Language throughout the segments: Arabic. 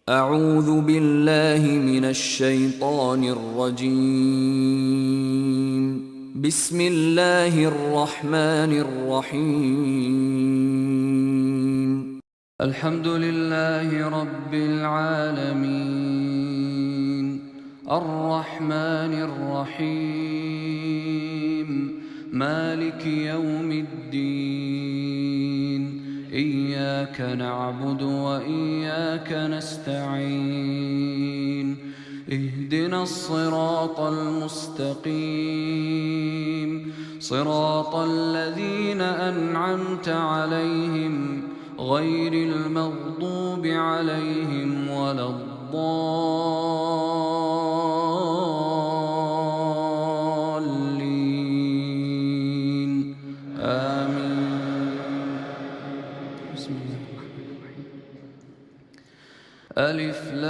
أعوذ بالله من الشيطان الرجيم. بسم الله الرحمن الرحيم. الحمد لله رب العالمين، الرحمن الرحيم، مالك يوم الدين. إياك نعبد وإياك نستعين. اهدنا الصراط المستقيم، صراط الذين أنعمت عليهم غير المغضوب عليهم ولا الضالين. آمين. بسم الله الرحمن الرحيم. ألف لام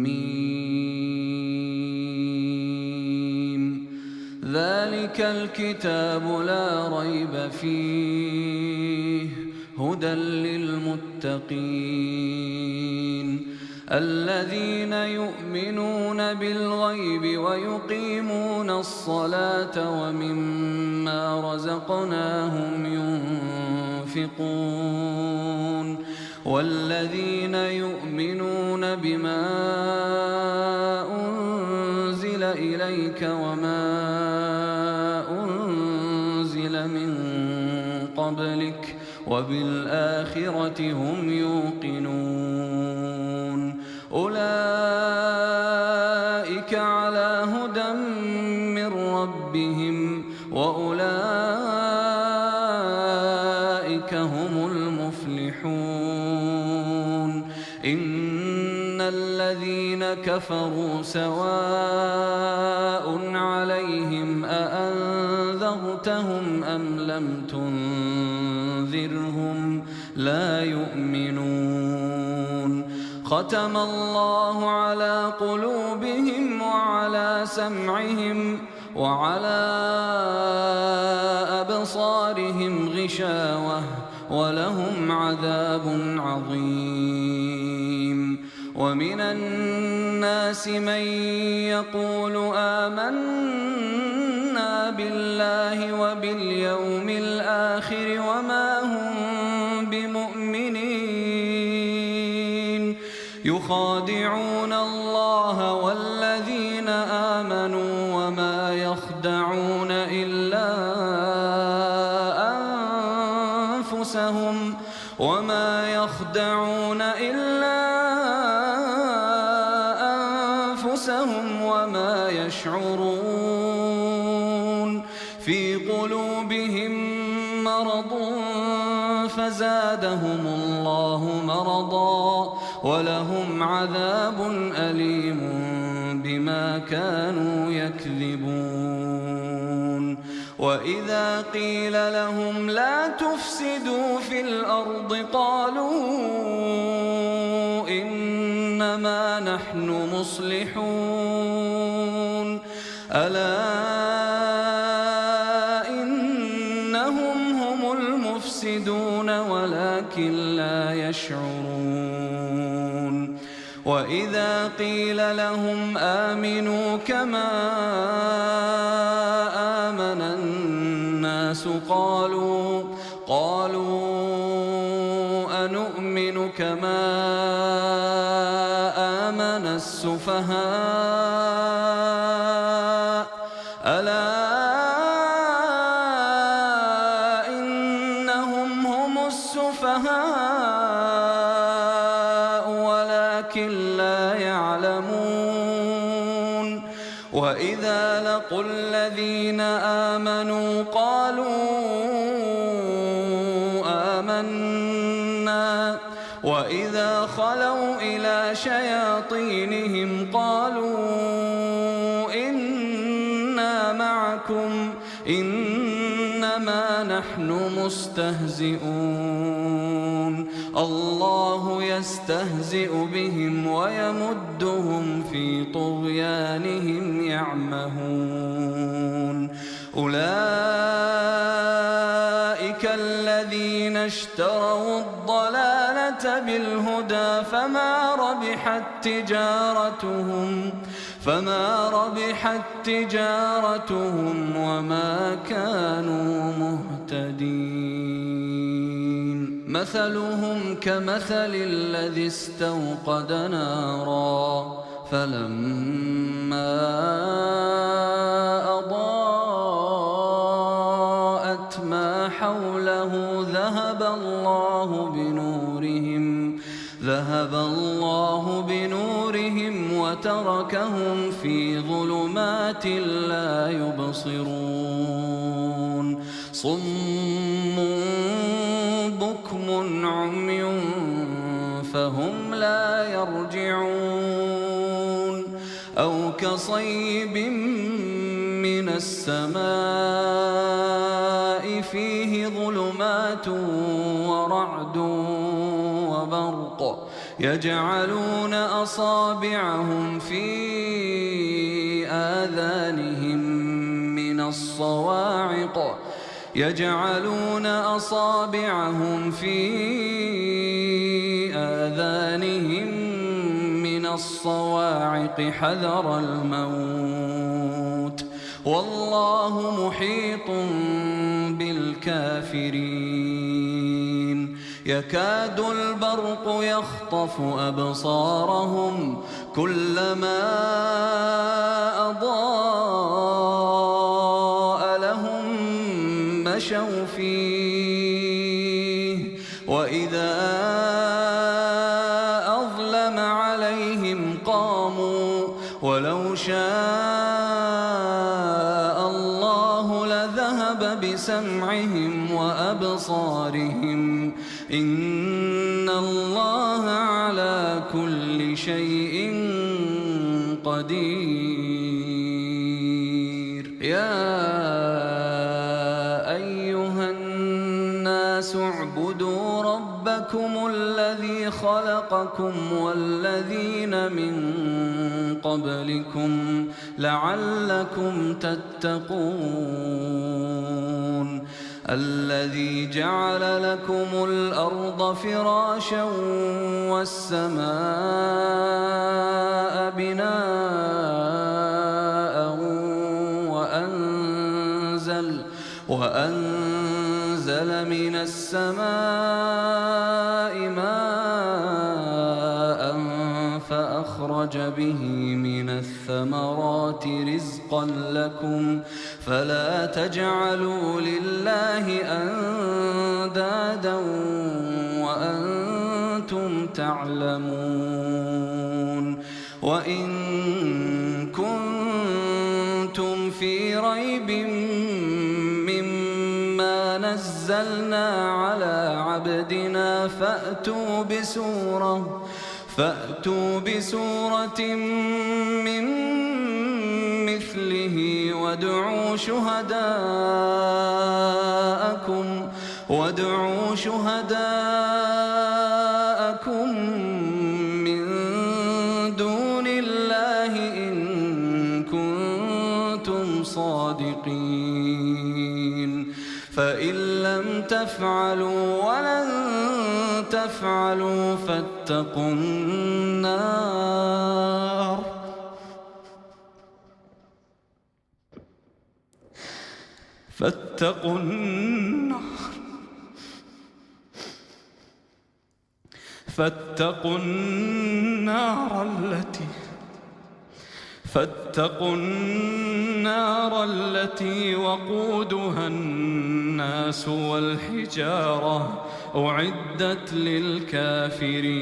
ميم. ذلك الكتاب لا ريب فيه، هدى للمتقين الذين يؤمنون بالغيب ويقيمون الصلاة ومما رزقناهم ينفقون والذين يؤمنون بما أنزل إليك وما أنزل من قبلك وبالآخرة هم يوقنون. أولئك على هدى من ربهم وأولئك هم المفلحون. إن الذين كفروا سواء عليهم أأنذرتهم أم لم تنذرهم لا يؤمنون. ختم الله على قلوبهم وعلى سمعهم وعلى أبصارهم غشاوة ولهم عذاب عظيم. ومن الناس من يقول آمنا بالله وباليوم الآخر وما هم بمؤمنين، يخادعون الله والذين آمنوا وما يخدعون إلا أنفسهم وما يشعرون. في قلوبهم مرض فزادهم الله مرضا ولهم عذاب أليم بما كانوا يكذبون. وإذا قيل لهم لا تفسدوا في الأرض قالوا إنما نحن مصلحون. ألا إنهم هم المفسدون ولكن لا يشعرون. وإذا قيل لهم آمنوا كما آمن الناس قالوا أنؤمن كما آمن السفهاء. ألا إنهم هم السفهاء ولكن لا يعلمون. وإذا لقوا الذين آمنوا قالوا آمنا وإذا خلوا إلى شياطينهم قالوا إنا معكم إنما نحن مستهزئون. الله يستهزئ بهم ويمدهم في طغيانهم يعمهون. أولئك الذين الذين اشتروا الضلالة بالهدى فما ربحت تجارتهم وما كانوا مهتدين. مثلهم كمثل الذي استوقد نارا فلما أضاءت ما حوله ذهب الله بنورهم وتركهم في ظلمات لا يبصرون. صم بكم عمي فهم لا يرجعون. أو كصيب من السماء فيه ظلمات ورعد وبرق يجعلون أصابعهم في آذانهم من الصواعق حذر الموت والله محيط بالكافرين. يكاد البرق يخطف أبصارهم كلما أضاء لهم مشوا فيه وإذا أظلم عليهم قاموا ولو شاء الله لذهب بسمعهم وأبصارهم إن الله على كل شيء قدير. يا أيها الناس اعبدوا ربكم الذي خلقكم والذين من قبلكم لعلكم تتقون. الذي جعل لكم الأرض فراشا والسماء بناء وأنزل من السماء ماء فأخرج به من الثمرات رزقا لكم فلا تجعلوا لله أندادا وأنتم تعلمون. وإن كنتم في ريب مما نزلنا على عبدنا فأتوا بسورة من مثله وادعوا شهداءكم من دون الله إن كنتم صادقين. فإن لم تفعلوا ولن تفعلوا فاتقوا النار التي وقودها الناس والحجارة أعدت للكافرين.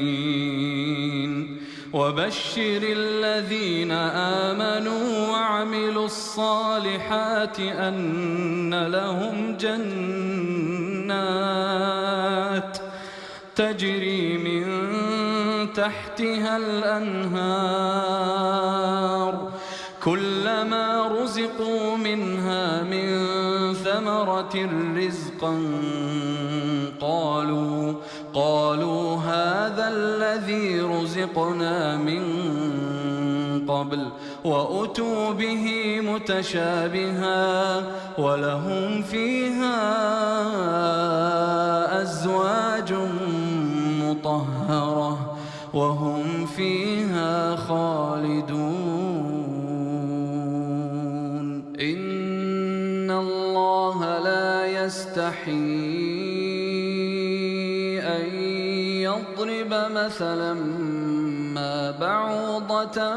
وبشر الذين آمنوا وعملوا الصالحات أن لهم جنات تجري من تحتها الأنهار كلما رزقوا منها من ثمرة رزقا قالوا هذا الذي رزقنا من قبل وأتوا به متشابها ولهم فيها أزواج مطهرة وهم فيها خالدون إن الله لا يستحيي أن يضرب مثلا ما بعوضة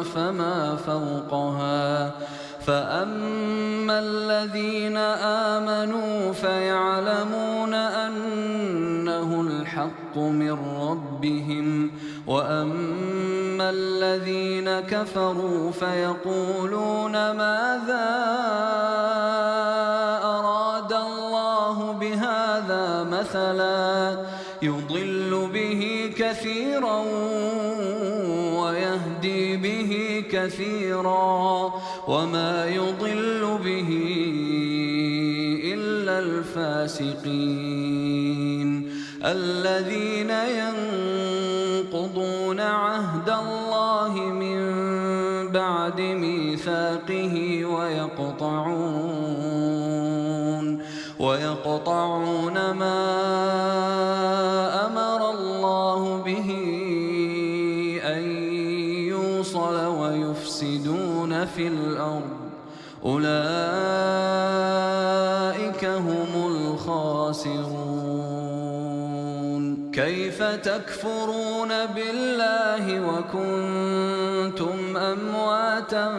فما فوقها فأما الذين آمنوا فيعلمون أنه الحق من ربهم وأما الذين كفروا فيقولون ماذا أراد الله بهذا مثلا يضل به كثيرا ويهدي به كثيرا وما يضل به إلا الفاسقين الذين ينقضون عهد الله من بعد ميثاقه ويقطعون ما أمر الله به أن يوصل ويفسدون في الأرض أولئك هم الخاسرون كيف تكفرون بالله وكنتم أمواتا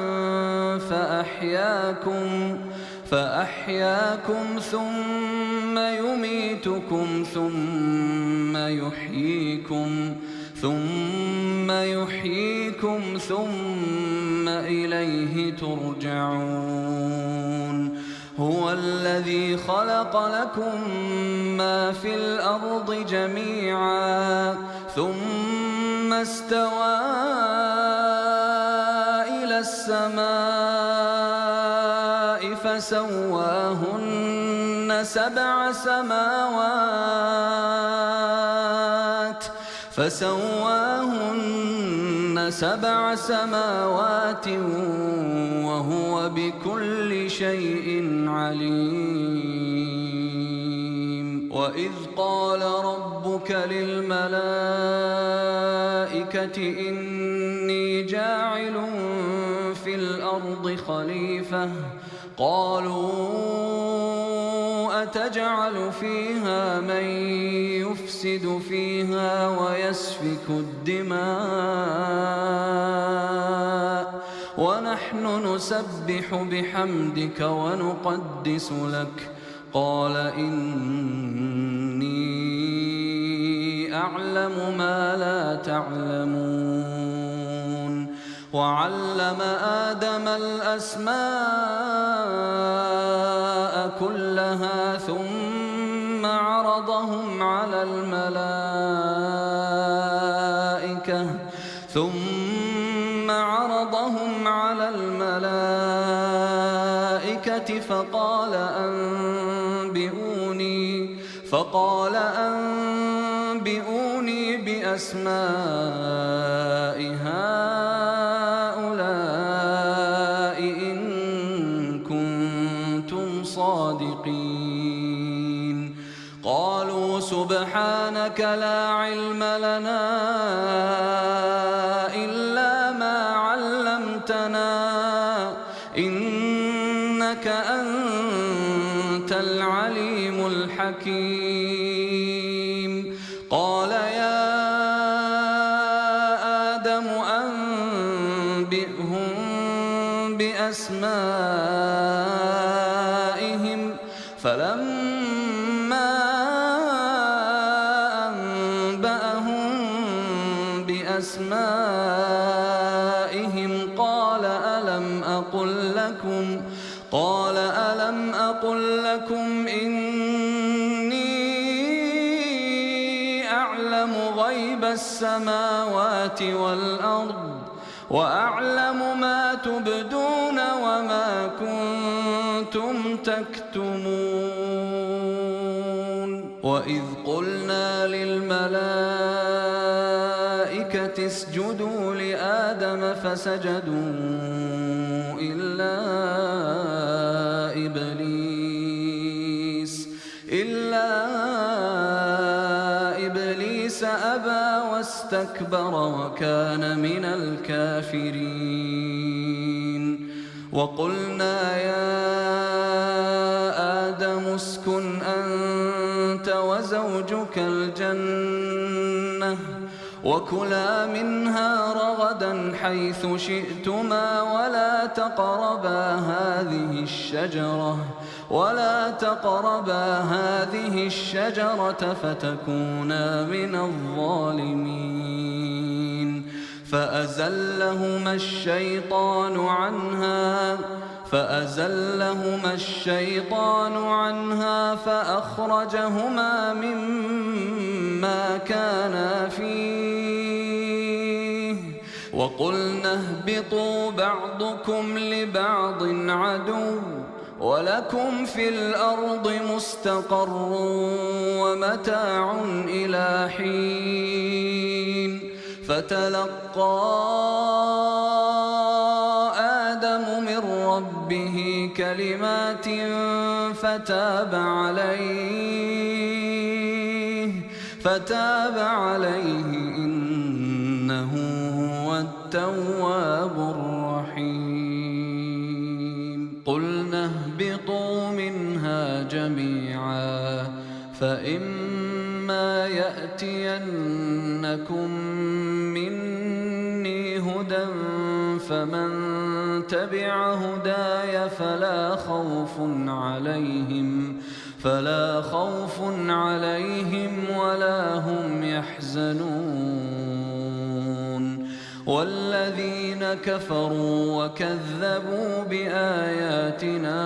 فأحياكم ثم يميتكم ثم يحييكم ثم إليه ترجعون هو الذي خلق لكم ما في الأرض جميعا ثم استوى إلى السماء فسواهن سبع سماوات وهو بكل شيء عليم وإذ قال ربك للملائكة إني جاعل في الأرض خليفة قالوا أتجعل فيها من يفسد فيها ويسفك الدماء ونحن نسبح بحمدك ونقدس لك قال إني أعلم ما لا تعلمون وعلم آدم الأسماء كلها ثم عرضهم على الملائكة فقال أنبئوني بأسماء هؤلاء إن كنتم صادقين قالوا سبحانك لا علم لنا إلا ما علمتنا إنك أنت العليم الحكيم قال يا آدم أنبئهم بأسمائهم فلما أنبأهم بأسمائهم قال ألم أقل لكم إني أعلم غيب السماوات والأرض وأعلم ما تبدون وما كنتم تكتمون وإذ قلنا للملائكة اسجدوا لآدم فسجدوا إلا إبليس أبى واستكبر وكان من الكافرين. وقلنا يا آدم اسكن أنت وزوجك الجنة وكلا منها رغدا حيث شئتما ولا تقربا هذه الشجرة فتكونا من الظالمين. فأزلهما الشيطان عنها فأخرجهما مما كانا فيه وقلنا اهبطوا بعضكم لبعض عدو ولكم في الأرض مستقر ومتاع إلى حين. فتلقى آدم من ربه كلمات فتاب عليه إنه هو التواب الرحيم. قلنا اهبطوا منها جميعا فإما يأتينكم مني هدى فمن تبع هداي فلا خوف عليهم ولا هم يحزنون. والذين كفروا وكذبوا بآياتنا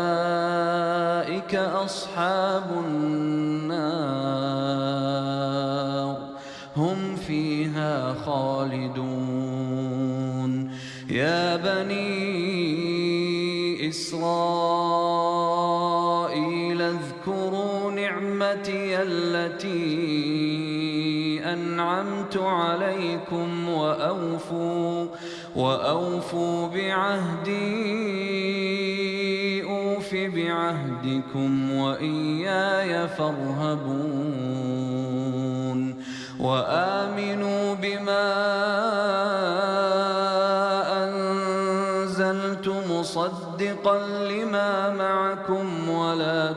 أولئك أصحاب النار هم فيها خالدون. يا بني إسرائيل اذكروا نعمتي التي أنعمت عليكم وأوفوا بعهدي أوف بعهدكم وإياي فارهبون. وآمنوا بما أنزلت مصدقا لما معكم ولا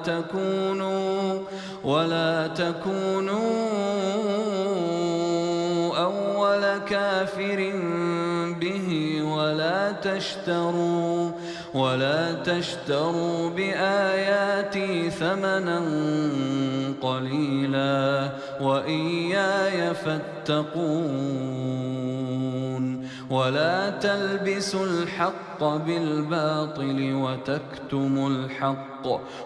تكونوا أول كافر به ولا تشتروا بآياتي ثمنا قليلا وإياي فاتقون. ولا تلبسوا الحق بالباطل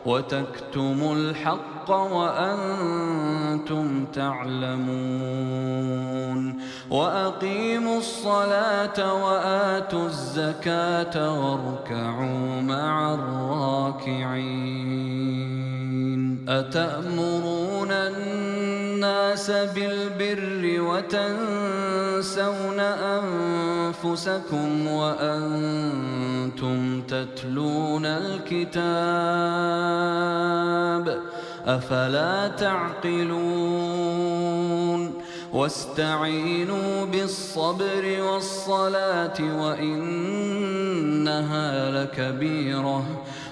وتكتموا الحق وأنتم تعلمون. وأقيموا الصلاة وآتوا الزكاة واركعوا مع الراكعين. أتأمرون الناس بالبر وتنسون أنفسكم وأنتم تتلون الكتاب أفلا تعقلون. واستعينوا بالصبر والصلاة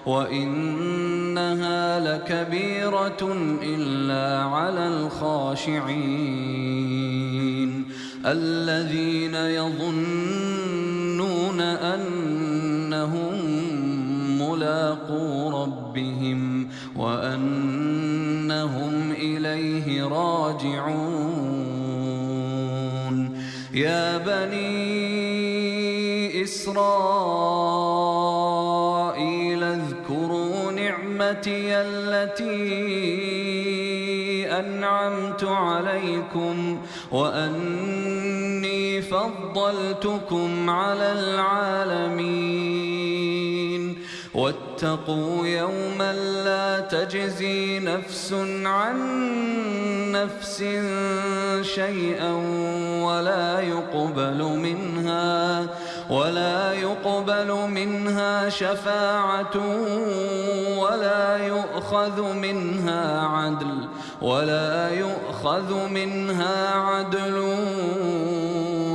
وإنها لكبيرة إلا على الخاشعين الذين يظنون أنهم ملاقو ربهم وأنهم إليه راجعون. يا بني إسرائيل اذكروا نعمتي التي أنعمت عليكم وأني فضلتكم على العالمين. واتقوا يوما لا تجزي نفس عن نفس شيئا ولا يقبل منها شفاعة ولا يؤخذ منها عدل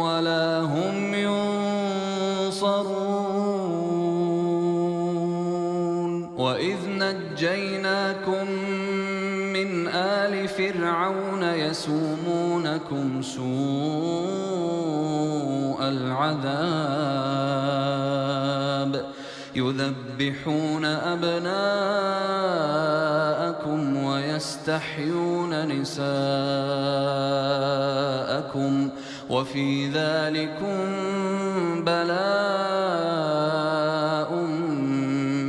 ولا هم ينصرون. وإذ نجيناكم من آل فرعون يسومونكم سوء العذاب يذبحون أبناءكم ويستحيون نساءكم وفي ذلكم بلاء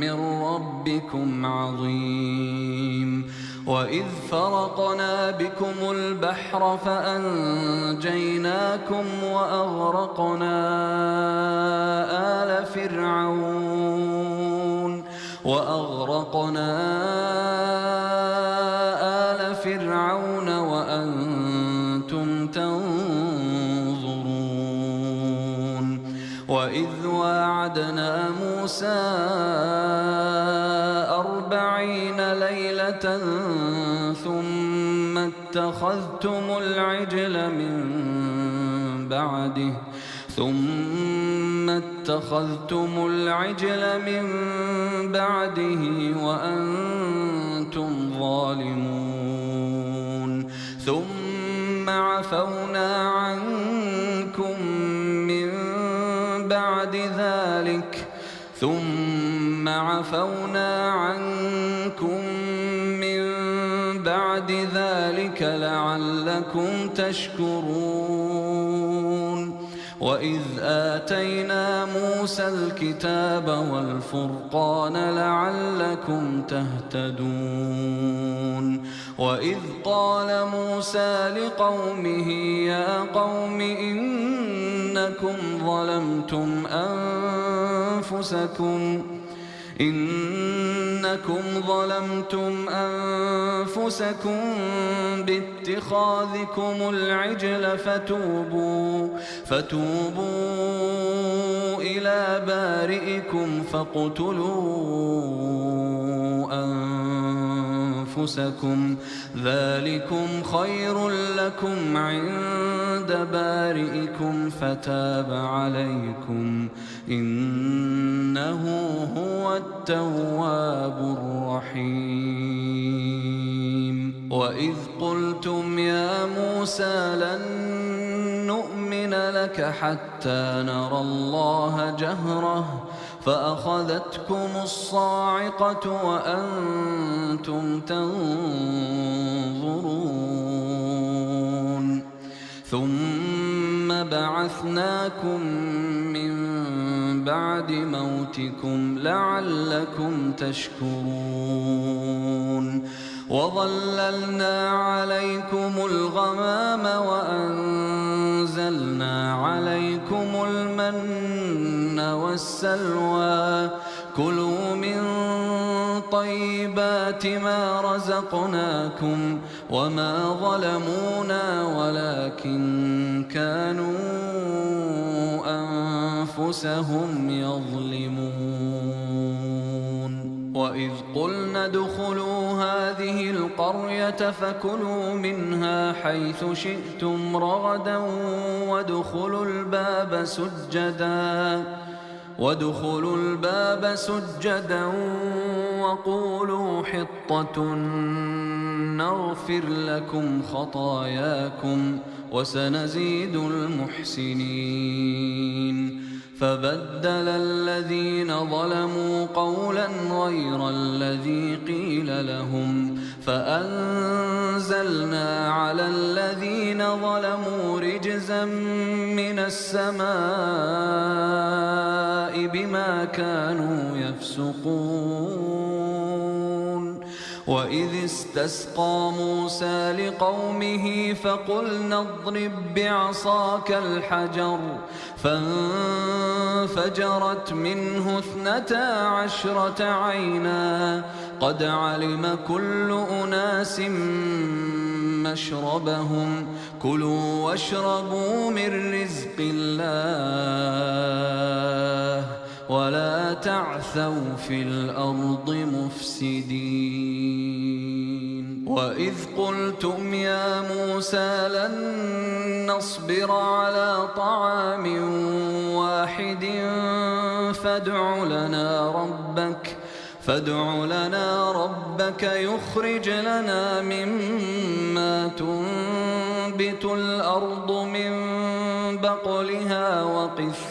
من ربكم عظيم. وإذ فرقنا بكم البحر فأنجيناكم وأغرقنا آل فرعون وأنتم تنظرون. وإذ واعدنا موسى 40 ليلة ثم اتخذتم العجل من بعده وأنتم ظالمون. ثم عفونا عنكم من بعد ذلك لعلكم تشكرون. وإذ آتينا موسى الكتاب والفرقان لعلكم تهتدون. وإذ قال موسى لقومه يا قوم إنكم ظلمتم أنفسكم باتخاذكم العجل فتوبوا إلى بارئكم فاقتلوا أنفسكم ذلكم خير لكم عند بارئكم فتاب عليكم إنه هو التواب الرحيم. وإذ قلتم يا موسى لن نؤمن لك حتى نرى الله جهرة فأخذتكم الصاعقة وأنتم تنظرون. ثم بعثناكم من بعد موتكم لعلكم تشكرون. وظللنا عليكم الغمام وأنزلنا عليكم المن والسلوى كلوا من طيبات ما رزقناكم وما ظلمونا ولكن كانوا أنفسهم يظلمون. وإذ قلنا ادخلوا هذه القرية فكلوا منها حيث شئتم رغدا وادخلوا الباب سجدا وقولوا حطة نغفر لكم خطاياكم وسنزيد المحسنين. فبدل الذين ظلموا قولا غير الذي قيل لهم فأنزلنا على الذين ظلموا رجزا من السماء بما كانوا يفسقون. وإذ استسقى موسى لقومه فقلنا اضرب بعصاك الحجر فانفجرت منه 12 عينا قد علم كل أناس مشربهم كلوا واشربوا من رزق الله ولا تعثوا في الأرض مفسدين وإذ قلتم يا موسى لن نصبر على طعام واحد فادع لنا ربك يخرج لنا مما تنبت الأرض من بقلها وقثائها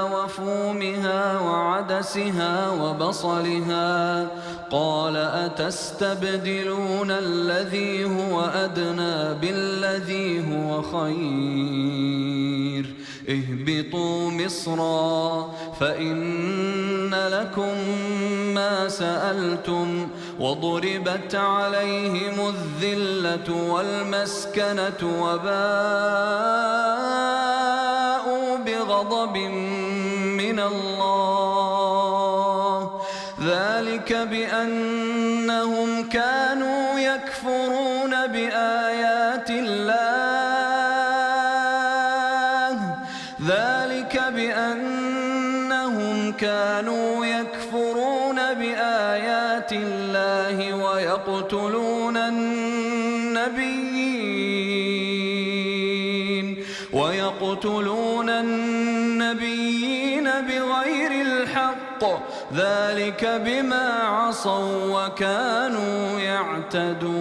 وفومها وعدسها وبصلها قال أتستبدلون الذي هو أدنى بالذي هو خير اهبطوا مصرا فإن لكم ما سألتم وضربت عليهم الذلة والمسكنة وباءوا بغضب من الله ذلك بأنهم كانوا يكفرون بآيات الله ويقتلون النبيين بغير الحق ذلك بما عصوا وكانوا يعتدون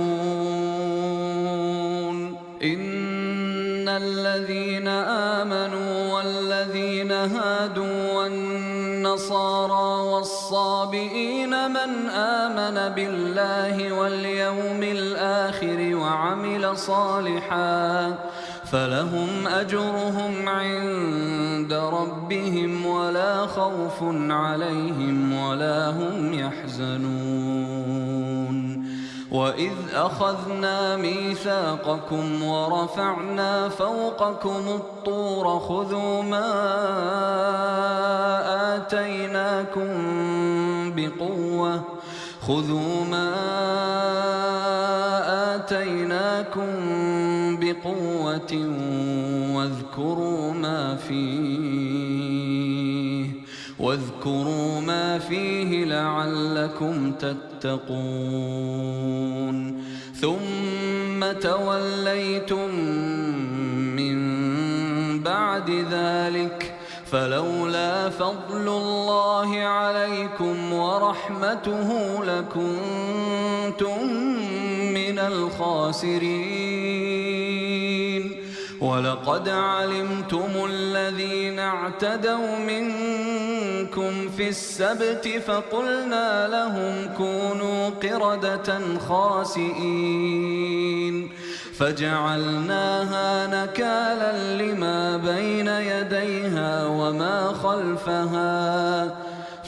إن الذين آمنوا والذين هادوا والنصارى والصابئين من آمن بالله واليوم الآخر وعمل صالحا فلهم أجرهم عند ربهم ولا خوف عليهم ولا هم يحزنون وإذ أخذنا ميثاقكم ورفعنا فوقكم الطور خذوا ما آتيناكم بقوة واذكروا ما فيه لعلكم تتقون ثم توليتم من بعد ذلك فلولا فضل الله عليكم ورحمته لكنتم من الخاسرين ولقد علمتم الذين اعتدوا منكم في السبت فقلنا لهم كونوا قردة خاسئين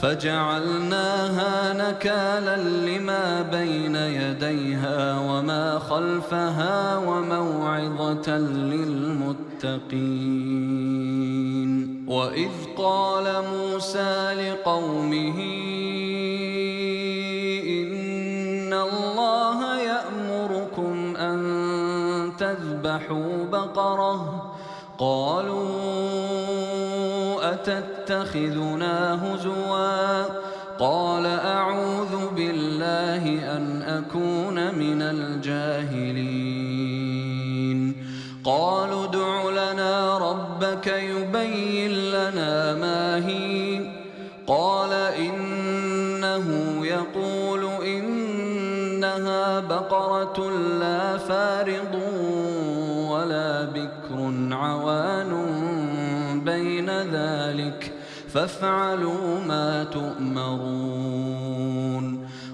فجعلناها نكالا لما بين يديها وما خلفها وموعظة للمتقين وإذ قال موسى لقومه إن الله يأمركم أن تذبحوا بقرة قالوا أتتخذنا هزوا قال أعوذ بالله أن أكون من الجاهلين قالوا ادع لنا ربك يبين لنا ما هي قال إنه يقول إنها بقرة لا فارض ولا بكر عوان بين ذلك فافعلوا ما تؤمرون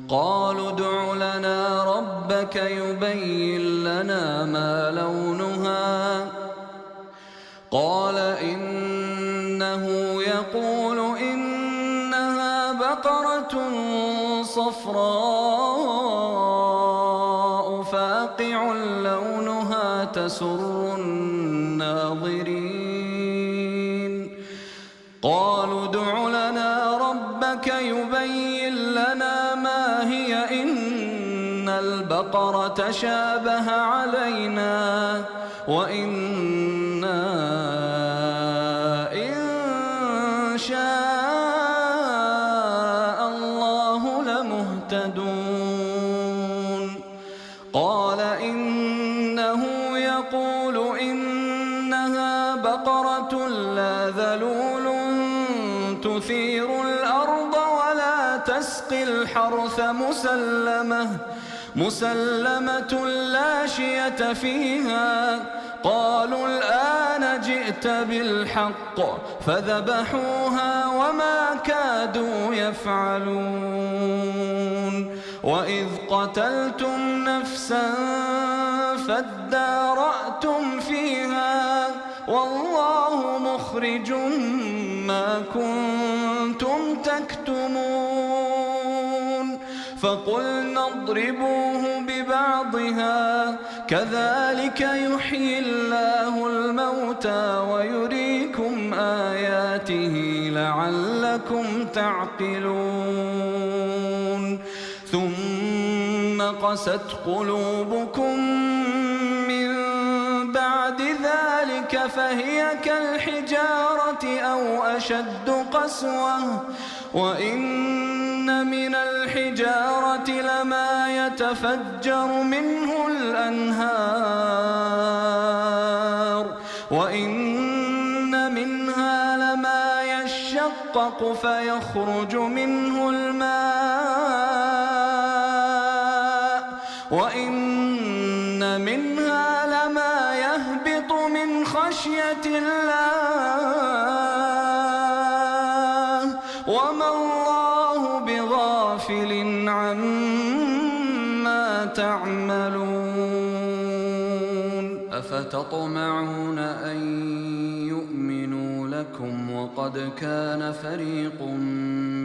قالوا ادع لنا ربك يبين لنا ما لونها قال إنه يقول إنها بقرة صفراء فاقع لونها تسر الناظرين قالوا ادع لنا ربك يبين لنا ما هي إن البقرة تشابه علينا وإنا إن شاء الله لمهتدون قال إنه يقول إنها بقرة لا ذلول تثير الأرض ولا تسقي الحرث مسلمة لا شية فيها قالوا الآن جئت بالحق فذبحوها وما كادوا يفعلون وإذ قتلتم نفسا فادارأتم فيها والله مخرج ما كنتم تكتمون فقلنا اضربوه ببعضها كذلك يحيي الله الموتى ويريكم آياته لعلكم تعقلون ثم قست قلوبكم من بعد ذلك فهي كالحجارة أو أشد قسوة وإن من الحجارة لما يتفجر منه الأنهار وإن منها لما يشقق فيخرج منه الماء وإن منها لما يهبط من خشية الله وما الله بغافل عما تعملون أفتطمعون أن يؤمنوا لكم وقد كان فريق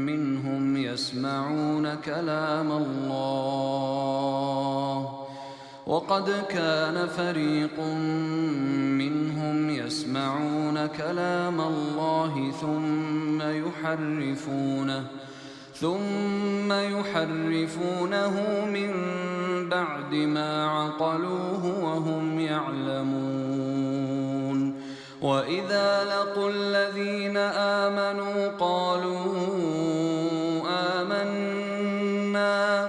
منهم يسمعون كلام الله ثم يحرفونه من بعد ما عقلوه وهم يعلمون وإذا لقوا الذين آمنوا قالوا آمنا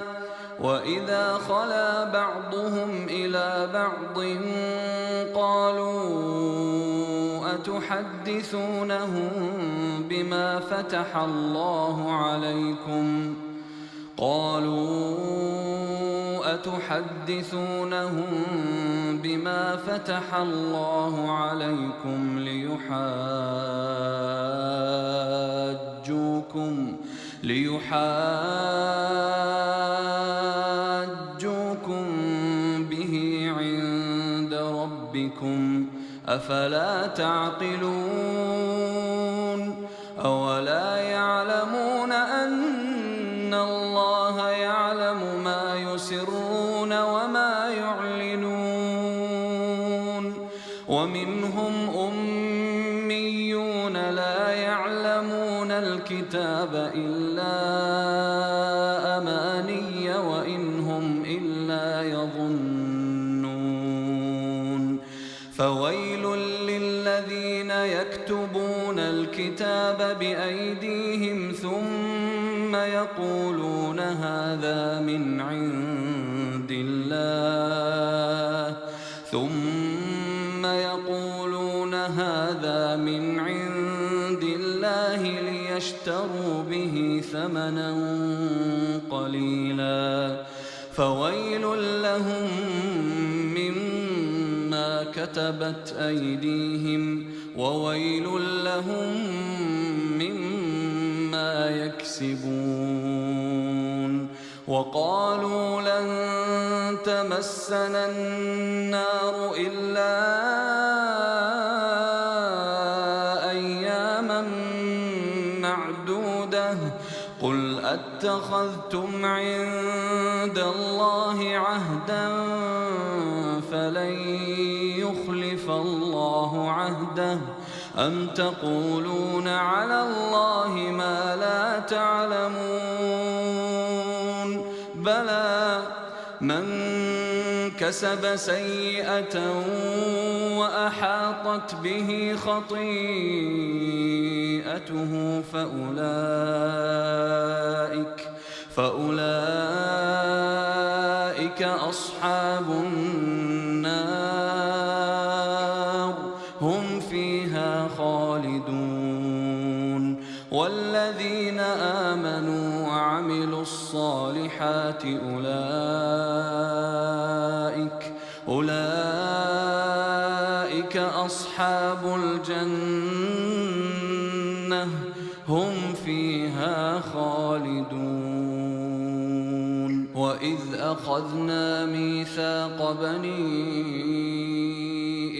وإذا خلا بعضهم إلى بعض قالوا أتحدثونهم بما فتح الله عليكم ليحاجوكم به عند ربكم أفلا تعقلون أولا يعلمون أن الله يعلم ما يسرون وما يعلنون ومنهم أميون لا يعلمون الكتاب إلا أماني وإن هم إلا يظنون فويل للذين يكتبون الكتاب بأيديهم ثم يقولون هذا من عند الله ليشتروا به ثمنا قليلا فويل لهم مما كتبت أيديهم وويل لهم مما يكسبون وقالوا لن تمسنا النار إلا أياما معدودة قل اتخذتم عند الله عهدا فلن يخلف الله عهده أم تقولون على الله ما لا تعلمون بلى من كسب سيئة وأحاطت به خطيئته فأولئك أصحاب النار هم فيها خالدون والذين آمنوا وعملوا الصالحات أولئك أصحاب الجنة هم فيها خالدون وإذ أخذنا ميثاق بني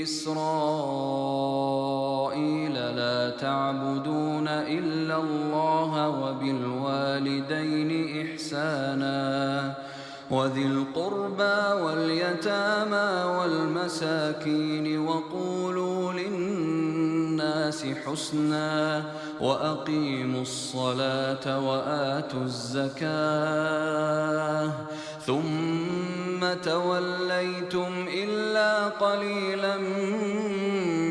إسرائيل لا تعبدون إلا الله وبالوالدين إحسانا وذي القربى واليتامى والمساكين وقولوا للناس حسنا وأقيموا الصلاة وآتوا الزكاة ثم توليتم إلا قليلا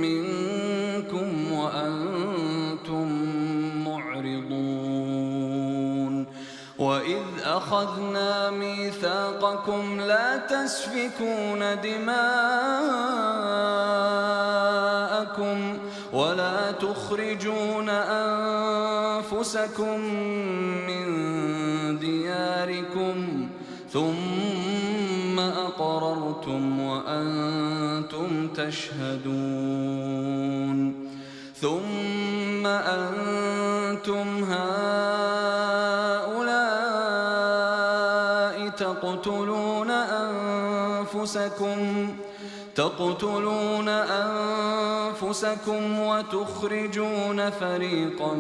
منكم وأنتم معرضون وإذ أخذنا ميثاقكم لا تسفكون دماءكم ولا تخرجون أنفسكم من دياركم ثم أقررتم وأنتم تشهدون ثم أنتم هؤلاء تقتلون أنفسكم وتخرجون فريقا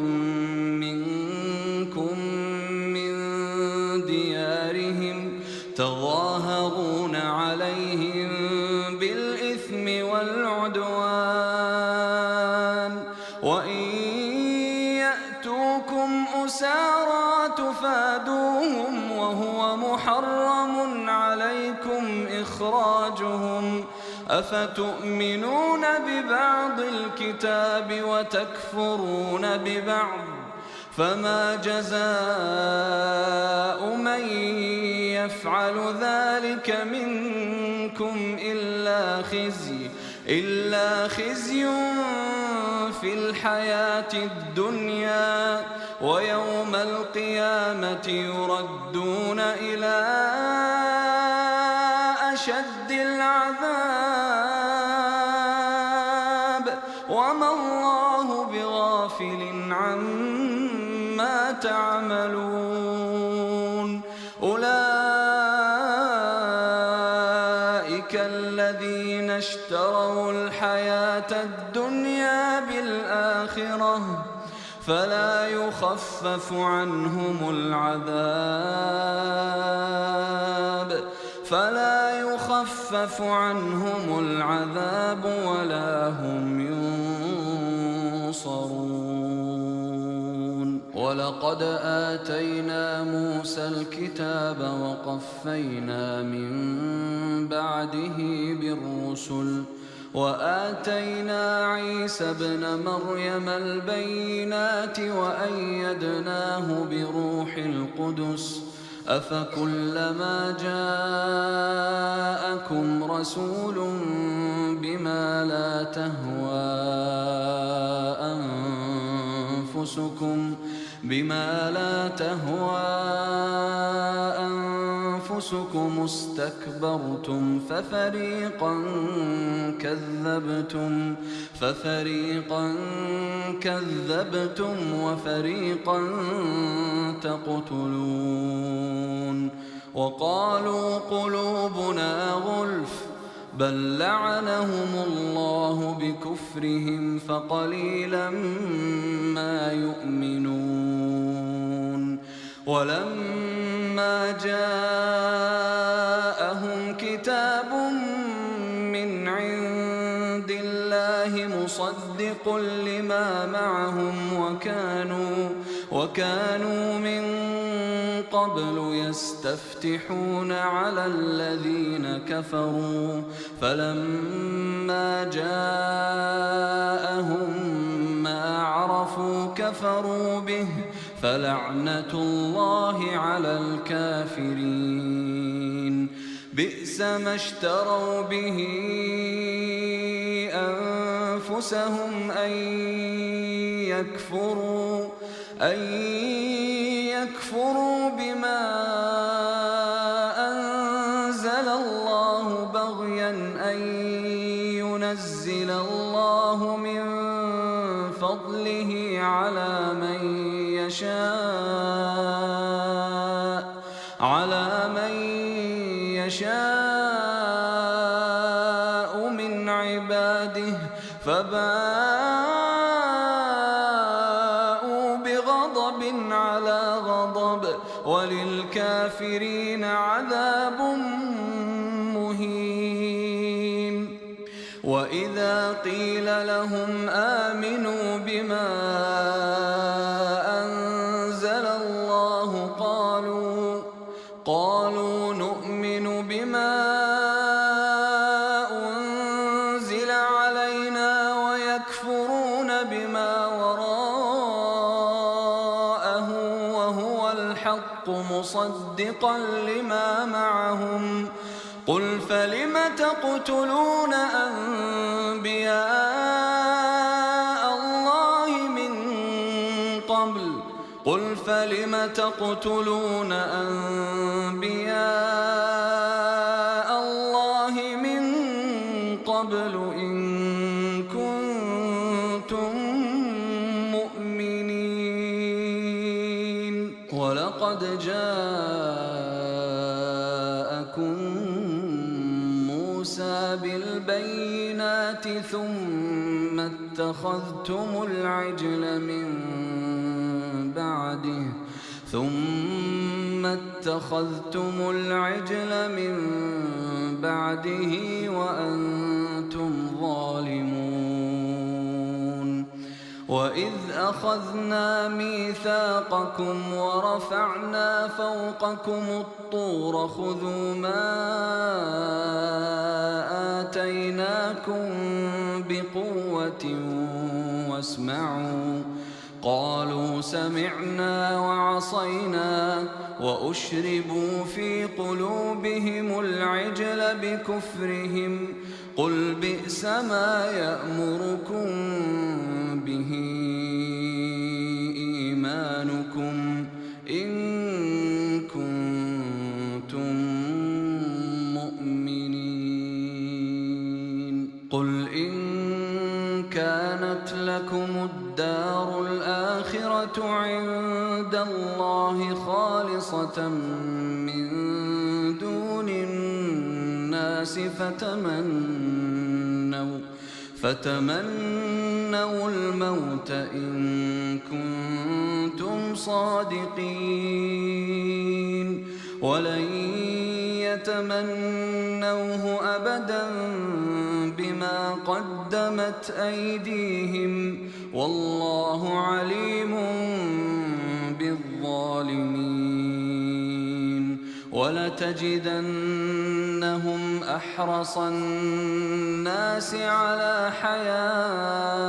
منكم من ديارهم تظاهرون عليهم بالإثم والعدوان وإن يأتوكم أسارى تفادوهم وهو محرم عليكم إخراجهم أفتؤمنون ببعض الكتاب وتكفرون ببعض فما جزاء من يفعل ذلك منكم إلا خزي في الحياة الدنيا ويوم القيامة يردون إلى أشد العذاب وما الله بغافل عما تعملون أولئك الذين اشتروا الحياة الدنيا بالآخرة فلا يخفف عنهم العذاب ولا هم ينصرون ولقد آتينا موسى الكتاب وقفينا من بعده بالرسل وآتينا عيسى ابن مريم البينات وأيدناه بروح القدس أفكلما جاءكم رسول بما لا تهوى أنفسكم استكبرتم ففريقا كذبتم وفريقا تقتلون وقالوا قلوبنا غلف بل لعنهم الله بكفرهم فقليلا ما يؤمنون ولما جاءهم كتاب من عند الله مصدق لما معهم وكانوا من قبل يستفتحون على الذين كفروا فلما جاءهم ما عرفوا كفروا به فلعنة الله على الكافرين. بئس ما اشتروا به أنفسهم أن يكفروا بما أنزل الله بغيا أن ينزل الله من فضله على من يشاء من عباده فباءوا بغضب على غضب وللكافرين عذاب مهين. وإذا قيل لهم آمنوا بما أنزل الله قالوا نؤمن بما أنزل علينا ويكفرون بما وراءه وهو الحق مصدقا لما معهم. قل فلم تقتلون أنبياء الله من قبل إن كنتم مؤمنين. ولقد جاءكم موسى بالبينات ثم اتخذتم العجل من بعده وأنتم ظالمون. وإذ أخذنا ميثاقكم ورفعنا فوقكم الطور خذوا ما آتيناكم بقوة واسمعوا. قالوا سمعنا وعصينا وأشربوا في قلوبهم العجل بكفرهم. قل بئس ما يأمركم به إيمانكم إن كنتم مؤمنين. قل إن كانت لكم الدار الآخرة عند الله خالصة من دون الناس فتمنوا الموت إن كنتم صادقين. ولن يتمنوه أبدا بما قدمت أيديهم والله عليم بالظالمين. ولتجدنهم أحرص الناس على حياة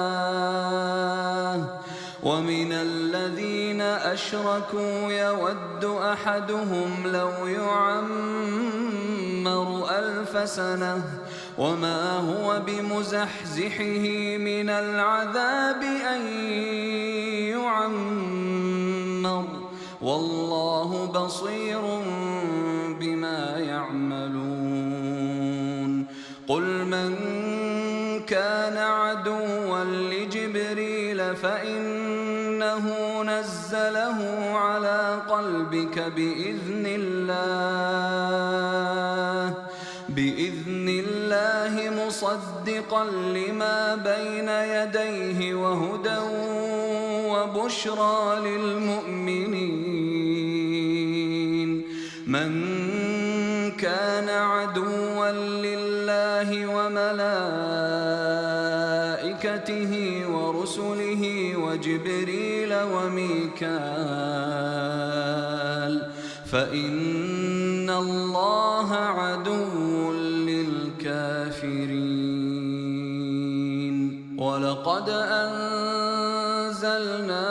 ومن الذين أشركوا يود أحدهم لو يعمر 1000 سنة وما هو بمزحزحه من العذاب أن يعمر والله بصير بما يعملون. قل من كان عدوا لجبريل فإنه نزله على قلبك بإذن الله مصدقا لما بين يديه وهدى وبشرى للمؤمنين. كان عدوا لله وملائكته ورسله وجبريل وميكال فإن الله عدو للكافرين. ولقد أنزلنا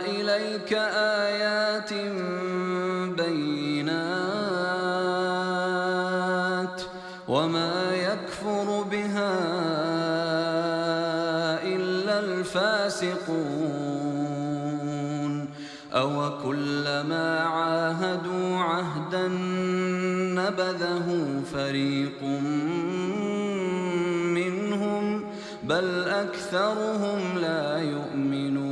إليك آيات بينات وما يكفر بها إلا الفاسقون. أوكلما عاهدوا عهدا نبذه فريق منهم بل أكثرهم لا يؤمنون.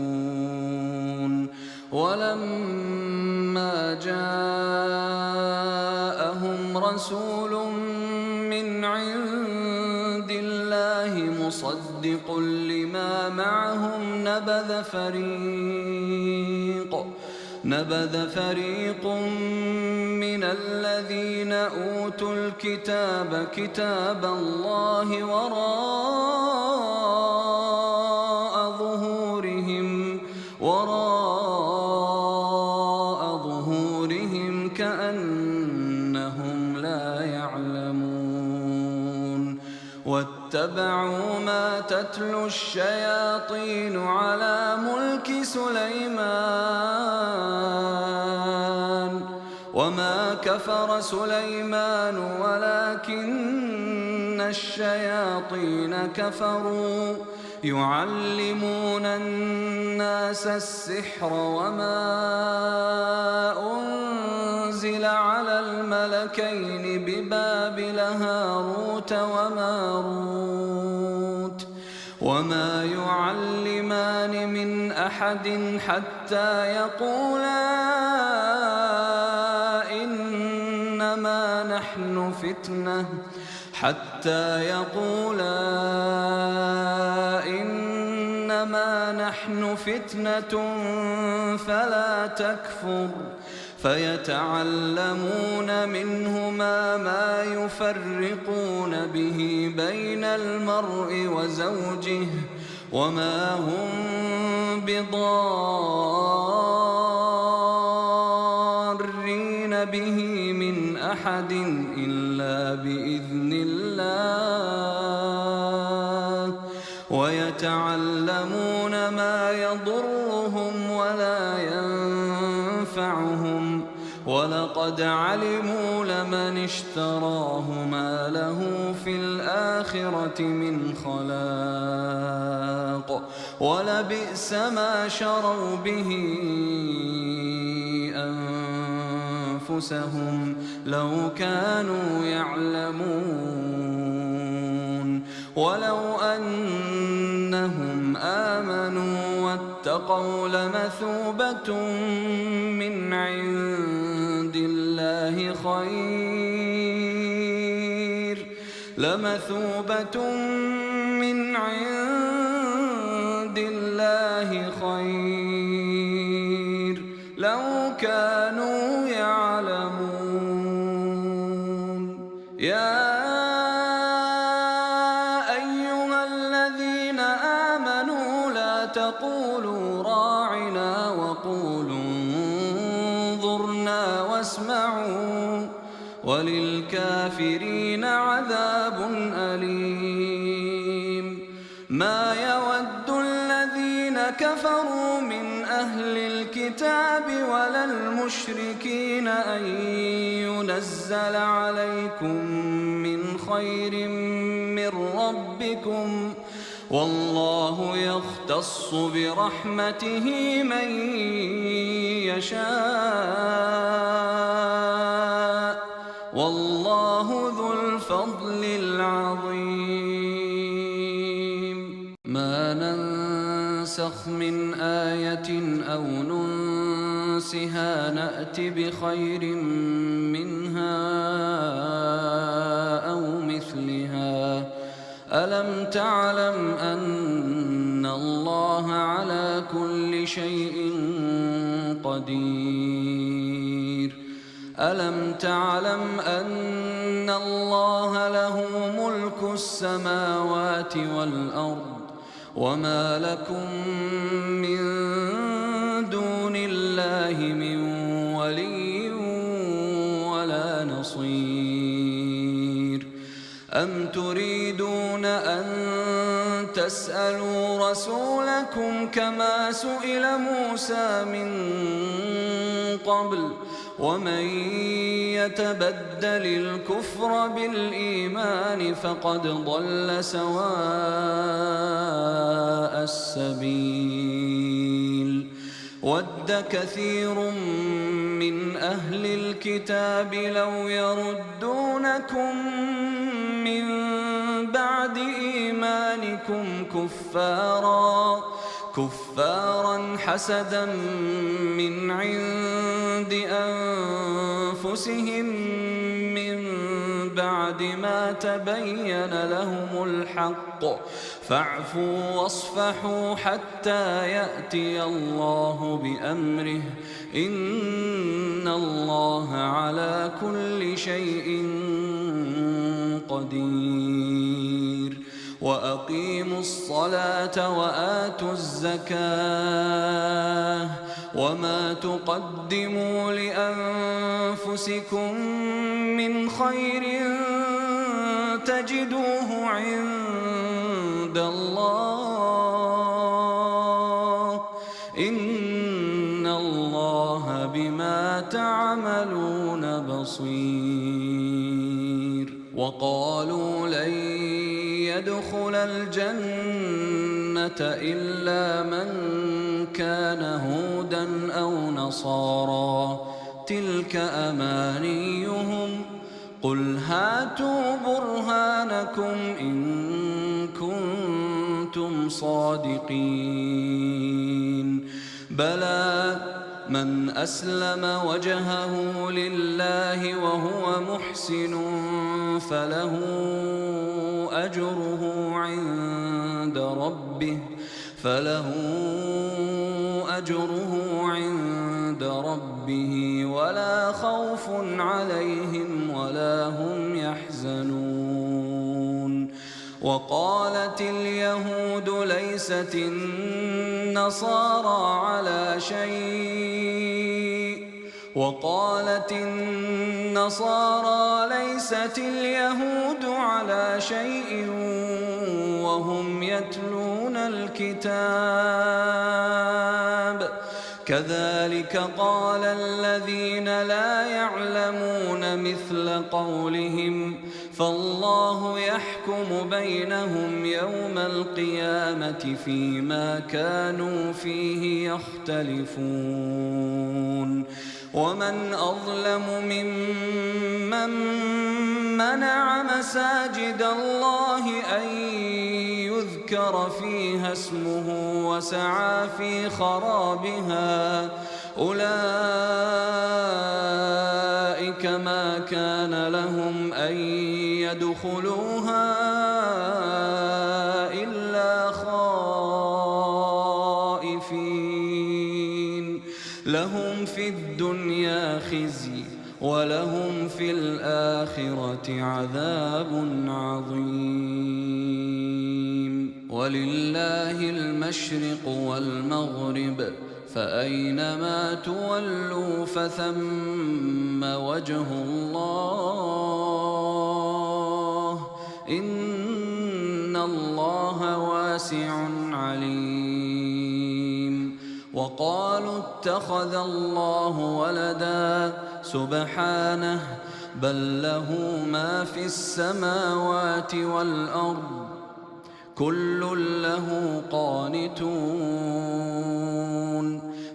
ولما جاءهم رسول من عند الله مصدق لما معهم نبذ فريق من الذين أوتوا الكتاب كتاب الله وراء ظهورهم كأنهم لا يعلمون. واتبعوا ما تتلو الشياطين على ملك سليمان وما كفر سليمان ولكن الشياطين كفروا يعلمون الناس السحر وما أنزل على الملكين ببابل هاروت وماروت وما يعلمان من أحد حتى يقولا إنما نحن فتنة فلا تكفر فيتعلمون منهما ما يفرقون به بين المرء وزوجه وما هم بضارين به من أحد إلا بإذن الله ويتعلمون ما يضرهم ولا ينفعهم ولقد علموا لمن اشتراه ما له في الآخرة من خلاق ولبئس ما شروا به أنفسهم لو كانوا يعلمون. ولو أنهم آمنوا واتقوا لمثوبة من عند الله خير لو كانوا يعلمون. يا أيها الذين آمنوا لا تقولوا راعنا وقولوا انظرنا واسمعوا وللكافرين عذاب أليم. ما يود الذين كفروا من أهل الكتاب ولا المشركين أن ينزل عليكم من خير من ربكم والله يختص برحمته من يشاء والله ذو الفضل العظيم. ما ننسخ من آية أو ننسها نأت بخير منها أو مثلها. ألم تعلم أن الله على كل شيء قدير. ألم تعلم أن الله له ملك السماوات والأرض وما لكم من دون الله من ولي ولا نصير أم تريدون أن تسألوا رسولكم كما سئل موسى من قبل ومن يتبدل الكفر بالإيمان فقد ضل سواء السبيل ود كثير من أهل الكتاب لو يردونكم من بعد إيمانكم كفارا حسدا من عند أنفسهم من بعد ما تبين لهم الحق فاعفوا واصفحوا حتى يأتي الله بأمره إن الله على كل شيء قدير وأقيموا الصلاة وآتوا الزكاة وما تقدموا لأنفسكم من خير تجدوه عند الله إن الله بما تعملون بصير وقالوا لن يدخل الجنة إلا من كان هودا أو نصارى تلك أمانيهم قل هاتوا برهانكم إن كنتم صادقين بلى من أسلم وجهه لله وهو محسن فله أجره عند ربه ولا خوف عليهم ولا هم يحزنون وقالت اليهود ليست النصارى على شيء وقالت النصارى ليست اليهود على شيء وهم يتلون الكتاب كذلك قال الذين لا يعلمون مثل قولهم فالله يحكم بينهم يوم القيامة فيما كانوا فيه يختلفون ومن أظلم ممن منع مساجد الله أن يذكر فيها اسمه وسعى في خرابها أولئك ما كان لهم أن يدخلوها إلا خائفين لهم في الدنيا خزي ولهم في الآخرة عذاب عظيم ولله المشرق والمغرب فأينما تولوا فثم وجه الله إن الله واسع عليم وقالوا اتخذ الله ولدا سبحانه بل له ما في السماوات والأرض كل له قانتون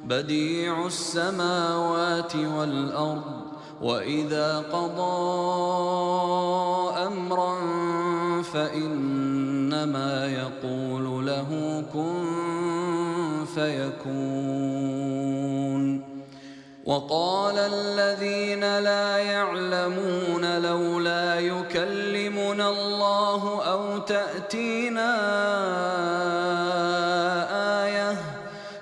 بديع السماوات والأرض وإذا قضى أمرا فإنما يقول له كن فيكون وقال الذين لا يعلمون لولا يكلمنا الله أو تأتينا آية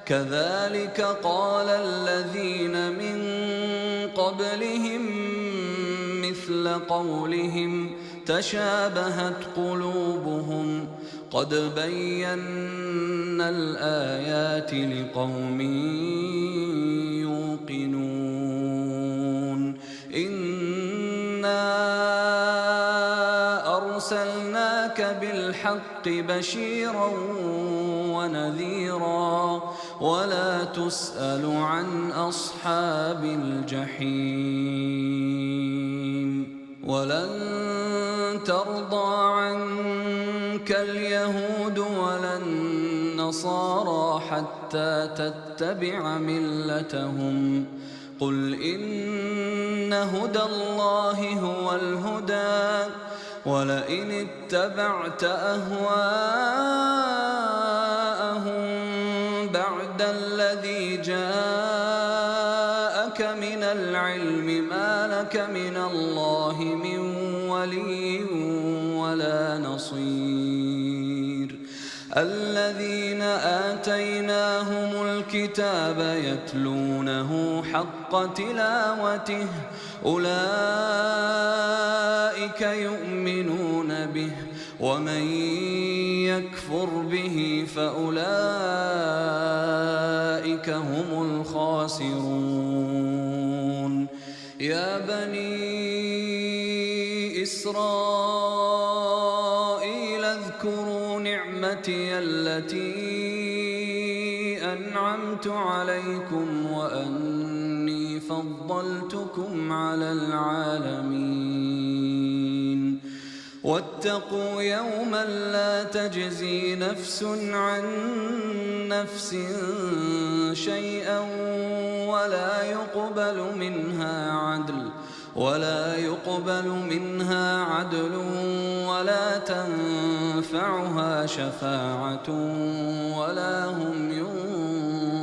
كذلك قال الذين من قبلهم قولهم مثل قولهم تشابهت قلوبهم قد بينا الآيات لقوم يوقنون إنا أرسلناك بالحق بشيرا ونذيرا ولا تسأل عن أصحاب الجحيم ولن ترضى عنك اليهود ولا النصارى حتى تتبع ملتهم قل إن هدى الله هو الهدى ولئن اتبعت أهواءهم بعد الذي جاءك من العلم ما لك من الله من ولي ولا نصير الذين آتيناهم الكتاب يتلونه حق تلاوته أولئك يؤمنون به ومن يكفر به فأولئك هم الخاسرون يا بني إسرائيل اذكروا نعمتي التي أنعمت عليكم وأني فضلتكم على العالمين واتقوا يوما لا تجزي نفس عن نفس شيئا ولا يقبل منها عدل ولا تنفعها شفاعة ولا هم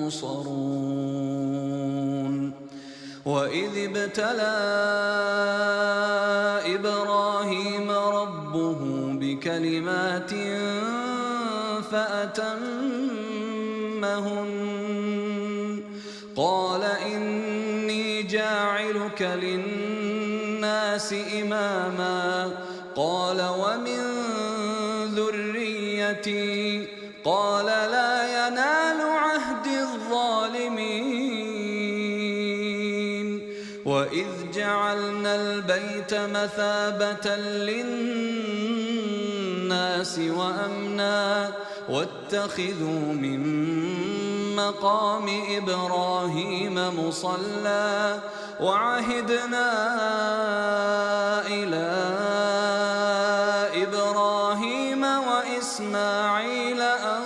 ينصرون وإذ ابتلى إبراهيم ربه بكلمات فأتمهن قال إني جاعلك للناس إماما قال ومن ذريتي قال لا ينال عهد الظالمين وإذ جعلنا البيت مثابة للناس وأمنا واتخذوا من مقام إبراهيم مصلى وعهدنا إلى إبراهيم وإسماعيل أن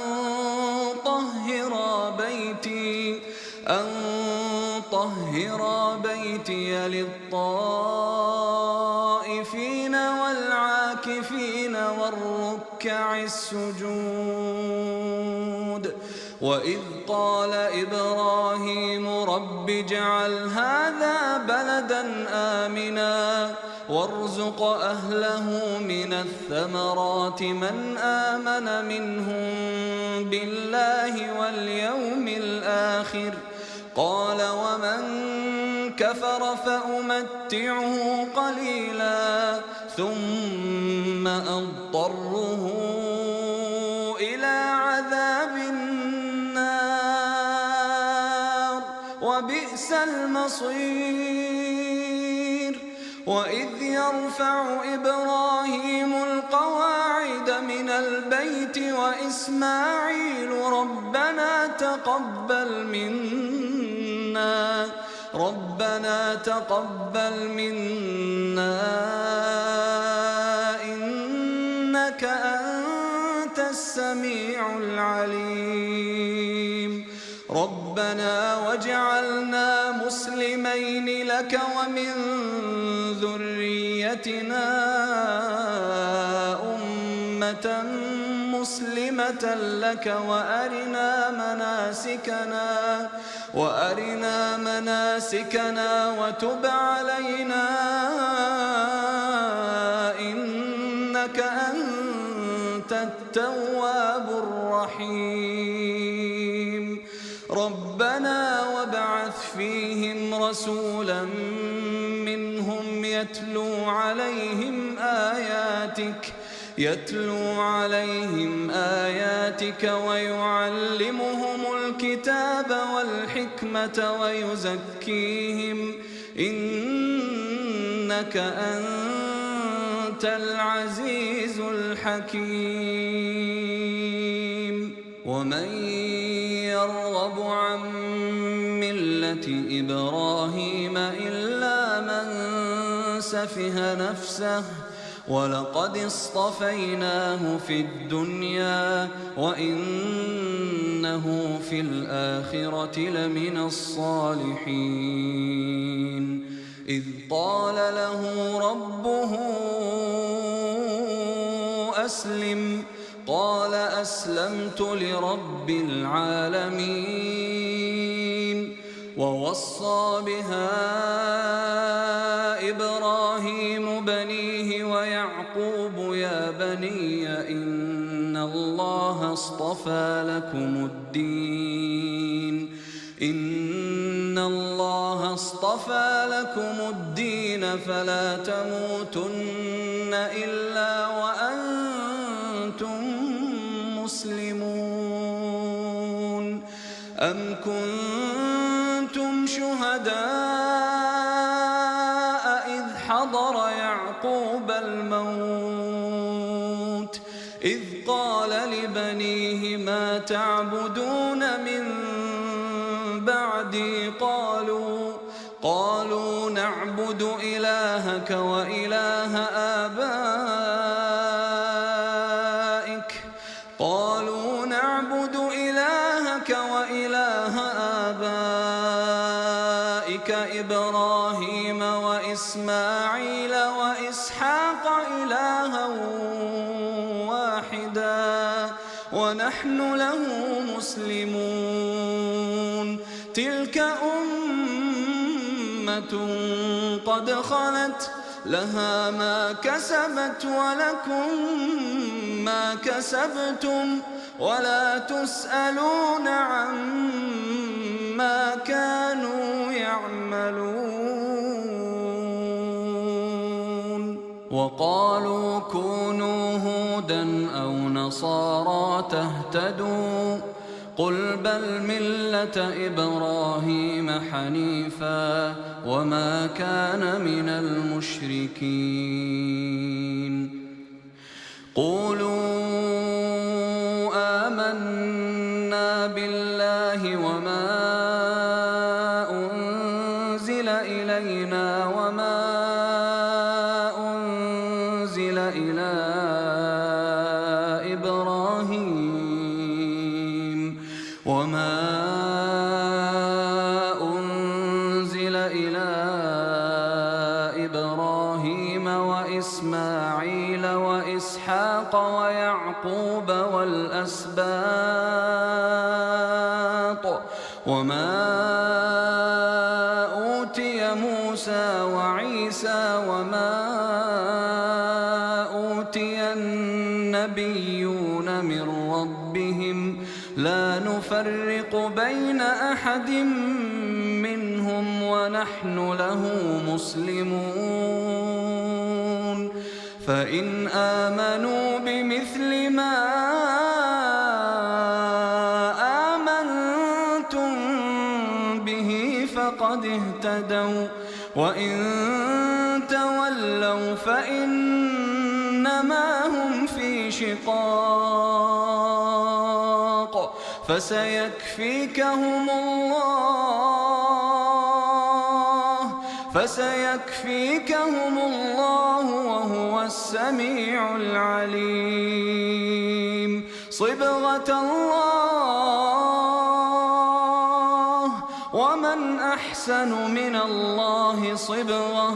طهرا بيتي للطائفين والعاكفين والركع السجود وإذ قال إبراهيم رب اجعل هذا بلدا آمنا وارزق أهله من الثمرات من آمن منهم بالله واليوم الآخر قال ومن كفر فأمتعه قليلا ثم أضطره إلى عذاب النار وبئس المصير وإذ يرفع إبراهيم القواعد من البيت وإسماعيل ربنا تقبل منا إنك أنت السميع العليم ربنا واجعلنا مسلمين لك ومن ذريتنا أمة مسلمة لك وأرنا مناسكنا وتب علينا إنك أنت التواب الرحيم ربنا وابعث فيهم رسولا يتلو عليهم آياتك ويعلمهم الكتاب والحكمة ويزكيهم إنك أنت العزيز الحكيم. ومن يرغب عن ملة إبراهيم إلا من سفه نفسه ولقد اصطفيناه في الدنيا وإنه في الآخرة لمن الصالحين. إذ قال له ربه أسلم قال أسلمت لرب العالمين. ووصى بها إبراهيم بنيه ويعقوب يا بني إن الله اصطفى لكم الدين فلا تموتن إلا وأنتم مسلمون. أم كنتم شهداء إذ حضر يعقوب الموت إذ قال لبنيه ما تعبدون من بعدي قالوا نعبد إلهك وإله آبائك إبراهيم وإسماعيل وإسحاق إلها واحدا ونحن له مسلمون. تلك أمة قد خلت لها ما كسبت ولكم ما كسبتم ولا تسألون عما كانوا يعملون. وقالوا كونوا هودا أو نصارى تهتدوا قل بل ملة إبراهيم حنيفا وما كان من المشركين. قولوا آمنا بالله وما أنزل إلينا وما أنزل إلى إبراهيم وإسماعيل وإسحاق ويعقوب والأسباط وما أوتي موسى وعيسى وما أوتي النبيون من ربهم لا نفرق بين أحد منهم ونحن له مسلمون. فإن آمنوا بمثل ما آمنتم به فقد اهتدوا وإن تولوا فإنما هم في شقاق فسيكفيكهم الله وهو السميع العليم. صبغة الله ومن أحسن من الله صبغة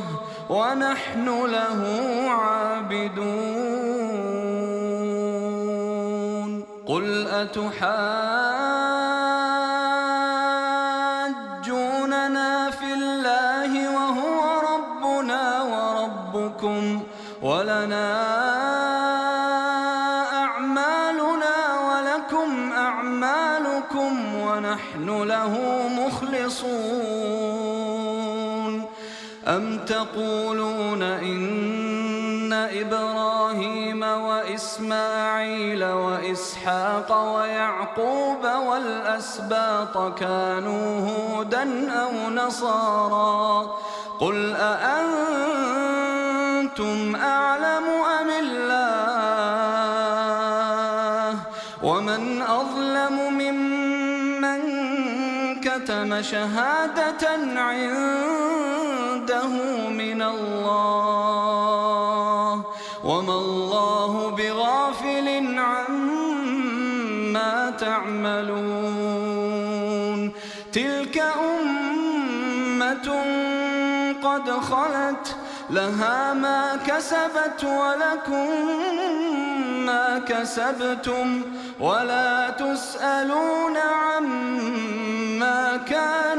ونحن له عابدون. قل أتحاجوننا في الله وهو ربنا وربكم ولنا أعمالنا ولكم أعمالكم ونحن له مخلصون. أم تقولون إن إبراهيم وإسماعيل وإسحاق ويعقوب والأسباط كانوا هودا أو نصارى قل أأنتم أعلم أم الله ومن أظلم ممن كتم شهادة عنده من الله وما الله بغافل عما تعملون تلك أمة قد خلت لها ما كسبت ولكم ما كسبتم ولا تسألون عما كانوا